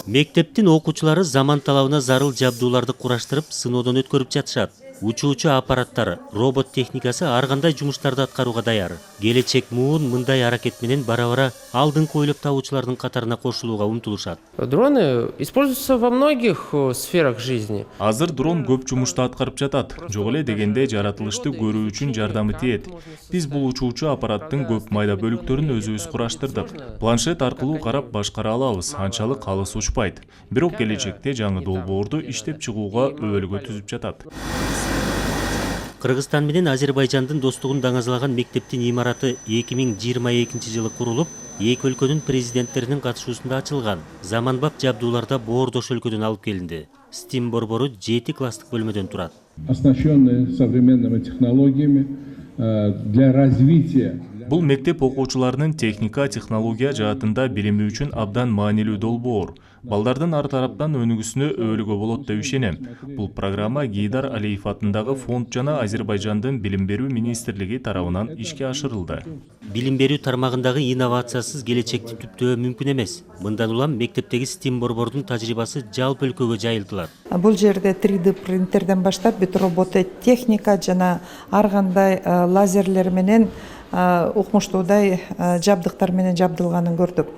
Мектептин окуучулары заман талабына зарыл жабдууларды кураштырып, сыноодон өткөрүп жатышат. Учуучу аппараттар, робот техникасы ар кандай жумуштарды аткарууга даяр. Келечек муун мындай аракет менен бара-бара алдыңкы ойлоп табуучулардын катарына кошулууга умтулушат. Дроны используются во многих сферах жизни. Азыр дрон көп жумушту аткарып жатат. Жок эле дегенде жаратылышты көрүү үчүн жардамы тиет. Биз бул учуучу аппараттын көп майда бөлүктөрүн өзүбүз кураштырдык. Планшет аркылуу карап башкара алабыз, анчалык алыс учпайт. Бирок келечекте жаңы долбоорду иштеп чыгууга өбөлгө түзүп жатат. Кыргызстан менен Азербайжандын достугун даңазалаган мектептин имараты 2022 жылы курулуп, эки өлкөнүн президенттеринин катышуусунда ачылган. Заманбап жабдууларда боордош өлкөдөн алып келинди. STEAM борбору 7 класстык бөлмөдөн турат. Оснащенные современными технологиями для развития. Бул мектеп окуучуларынын техника, технология жаатында билими үчүн абдан маанилүү долбоор. Балдардын ар тараптан өнүгүүсүнө өбөлгө болот деп ишенем. Бул программа Гейдар Алиев атындагы фонд жана Азербайжандын билим берүү министрлиги тарабынан ишке ашырылды. Билим берүү тармагындагы инновациясыз келечекти түптөө мүмкүн эмес. Мындан улам мектептеги STEAM борбордун тажрыйбасы жалпы өлкөгө жайылтылат. Бул жерде 3D принтерден баштап бүт робототехника жана ар кандай лазерлер менен укмуштуудай жабдыктар менен жабдылганын көрдүк.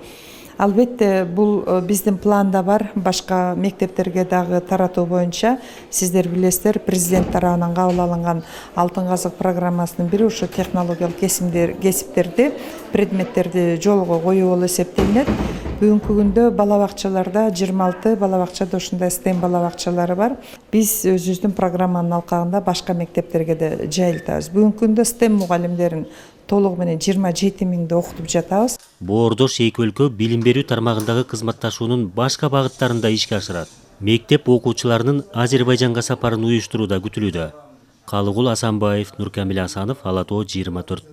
Албетте бул биздин планда бар, башка мектептерге дагы таратуу боюнча сиздер билесиздер, президент тарабынан кабыл алынган Алтын казык программасынын бири ушу технологиялык кесиптерди, предметтерди жолго коюу болуп эсептелинет. Бүгүнкү күндө бала бакчаларда 26 бала бакчада ушундай STEM бала бакчалары бар. Биз өзүбүздүн программанын алкагында башка мектептерге да жайылтабыз. Бүгүнкү күндө STEM мугалимдерин толугу менен 27 миңди окутуп жатабыз. Боордош эки өлкө билим берүү тармагындагы кызматташуунун башка багыттарында ишке ашырат. Мектеп окуучуларынын Азербайжанга сапарын уюштурууда күтүлүүдө. Калыгул Асанбаев, Нуркамил Асанов, Ала Тоо 24.